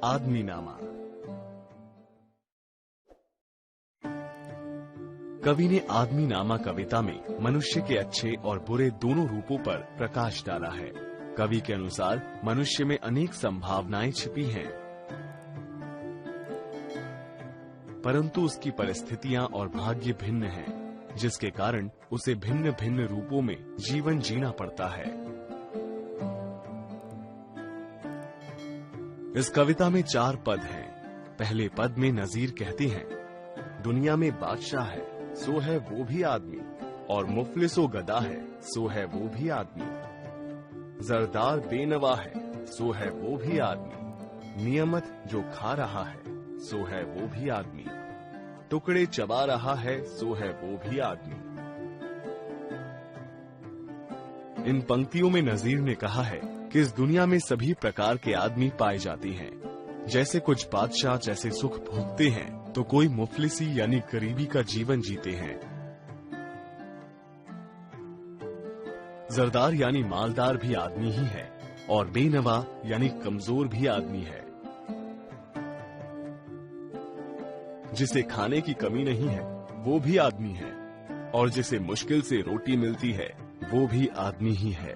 आदमीनामा। कवि ने आदमीनामा कविता में मनुष्य के अच्छे और बुरे दोनों रूपों पर प्रकाश डाला है। कवि के अनुसार मनुष्य में अनेक संभावनाएं छिपी हैं, परंतु उसकी परिस्थितियां और भाग्य भिन्न हैं, जिसके कारण उसे भिन्न भिन्न रूपों में जीवन जीना पड़ता है। इस कविता में 4 पद हैं। पहले पद में नजीर कहते हैं, दुनिया में बादशाह है सो है वो भी आदमी, और मुफलिसो गदा है सो है वो भी आदमी। जरदार बेनवा है सो है वो भी आदमी, नियमत जो खा रहा है सो है वो भी आदमी, टुकड़े चबा रहा है सो है वो भी आदमी। इन पंक्तियों में नजीर ने कहा है कि इस दुनिया में सभी प्रकार के आदमी पाए जाते हैं। जैसे कुछ बादशाह जैसे सुख भोगते हैं, तो कोई मुफलिसी यानी गरीबी का जीवन जीते हैं। जरदार यानी मालदार भी आदमी ही है, और बेनवा यानी कमजोर भी आदमी है। जिसे खाने की कमी नहीं है वो भी आदमी है, और जिसे मुश्किल से रोटी मिलती है वो भी आदमी ही है।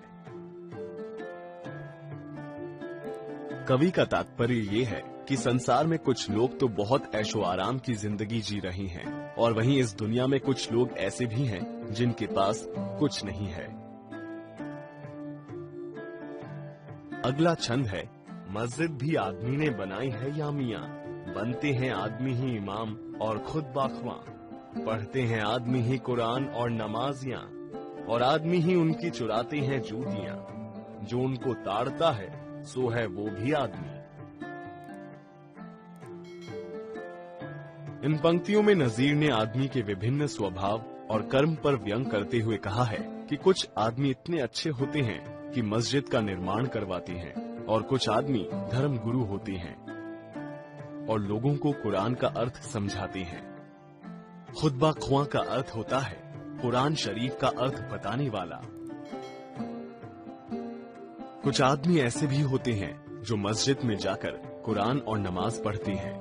कवि का तात्पर्य ये है कि संसार में कुछ लोग तो बहुत ऐशो आराम की जिंदगी जी रहे हैं, और वहीं इस दुनिया में कुछ लोग ऐसे भी हैं जिनके पास कुछ नहीं है। अगला छंद है, मस्जिद भी आदमी ने बनाई है या मियां, बनते हैं आदमी ही इमाम और खुद बाख्वां, पढ़ते हैं आदमी ही कुरान और नमाजियां, और आदमी ही उनकी चुराते हैं जूतियां, जो उनको ताड़ता है सो है वो भी आदमी। इन पंक्तियों में नजीर ने आदमी के विभिन्न स्वभाव और कर्म पर व्यंग करते हुए कहा है कि कुछ आदमी इतने अच्छे होते हैं कि मस्जिद का निर्माण करवाते हैं, और कुछ आदमी धर्म गुरु होते हैं और लोगों को कुरान का अर्थ समझाते हैं। खुतबा ख्वां का अर्थ होता है कुरान शरीफ का अर्थ बताने वाला। कुछ आदमी ऐसे भी होते हैं जो मस्जिद में जाकर कुरान और नमाज पढ़ते हैं।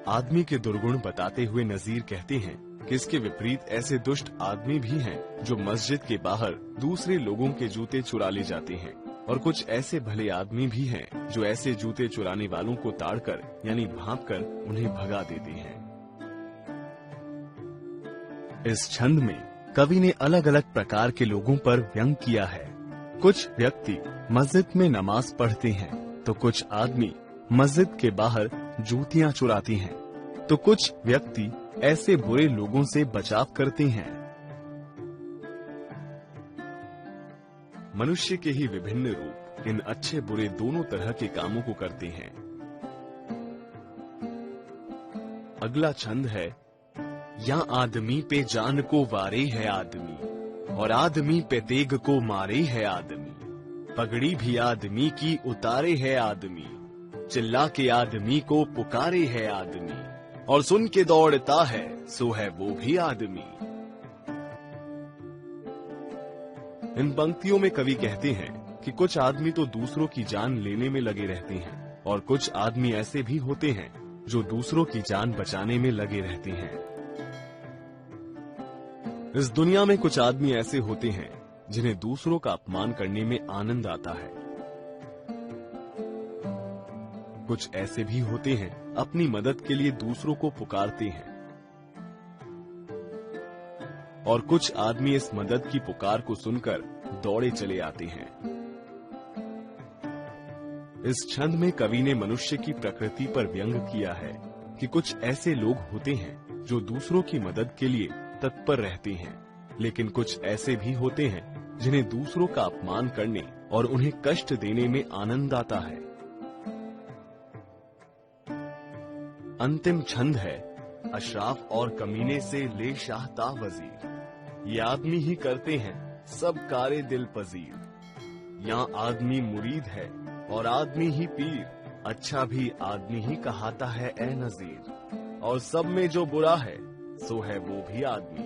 आदमी के दुर्गुण बताते हुए नजीर कहते हैं कि इसके विपरीत ऐसे दुष्ट आदमी भी हैं जो मस्जिद के बाहर दूसरे लोगों के जूते चुरा ले जाते हैं, और कुछ ऐसे भले आदमी भी हैं जो ऐसे जूते चुराने वालों को ताड़कर यानी भांपकर उन्हें भगा देते हैं। इस छंद में कवि ने अलग अलग प्रकार के लोगों पर व्यंग किया है। कुछ व्यक्ति मस्जिद में नमाज पढ़ते हैं, तो कुछ आदमी मस्जिद के बाहर जूतियां चुराती हैं, तो कुछ व्यक्ति ऐसे बुरे लोगों से बचाव करते हैं। मनुष्य के ही विभिन्न रूप इन अच्छे बुरे दोनों तरह के कामों को करते हैं। अगला छंद है, या आदमी पे जान को वारे है आदमी, और आदमी पे तेग को मारे है आदमी, पगड़ी भी आदमी की उतारे है आदमी, चिल्ला के आदमी को पुकारे है आदमी, और सुन के दौड़ता है सो है वो भी आदमी। इन पंक्तियों में कवि कहते हैं कि कुछ आदमी तो दूसरों की जान लेने में लगे रहते हैं, और कुछ आदमी ऐसे भी होते हैं जो दूसरों की जान बचाने में लगे रहते हैं। इस दुनिया में कुछ आदमी ऐसे होते हैं जिन्हें दूसरों का अपमान करने में आनंद आता है। कुछ ऐसे भी होते हैं अपनी मदद के लिए दूसरों को पुकारते हैं, और कुछ आदमी इस मदद की पुकार को सुनकर दौड़े चले आते हैं। इस छंद में कवि ने मनुष्य की प्रकृति पर व्यंग किया है कि कुछ ऐसे लोग होते हैं जो दूसरों की मदद के लिए तत्पर रहते हैं, लेकिन कुछ ऐसे भी होते हैं जिन्हें दूसरों का अपमान करने और उन्हें कष्ट देने में आनंद आता है। अंतिम छंद है, अशराफ और कमीने से ले शाहता वजीर, ये आदमी ही करते हैं सब कारे दिल पजीर। यहाँ आदमी मुरीद है और आदमी ही पीर, अच्छा भी आदमी ही कहाता है ए नजीर, और सब में जो बुरा है सो है वो भी आदमी।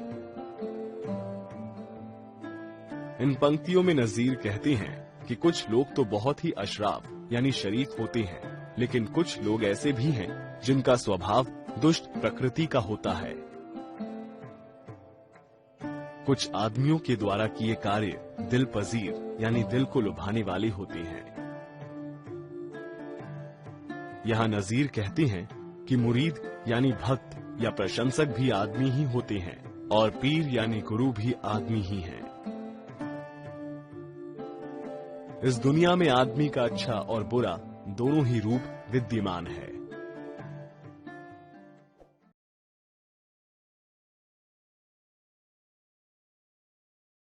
इन पंक्तियों में नजीर कहते हैं कि कुछ लोग तो बहुत ही अशराफ यानी शरीफ होते हैं, लेकिन कुछ लोग ऐसे भी हैं जिनका स्वभाव दुष्ट प्रकृति का होता है। कुछ आदमियों के द्वारा किए कार्य दिल पजीर यानी दिल को लुभाने वाले होते हैं। यहाँ नजीर कहते हैं कि मुरीद यानी भक्त या प्रशंसक भी आदमी ही होते हैं और पीर यानी गुरु भी आदमी ही हैं। इस दुनिया में आदमी का अच्छा और बुरा दोनों ही रूप विद्यमान है।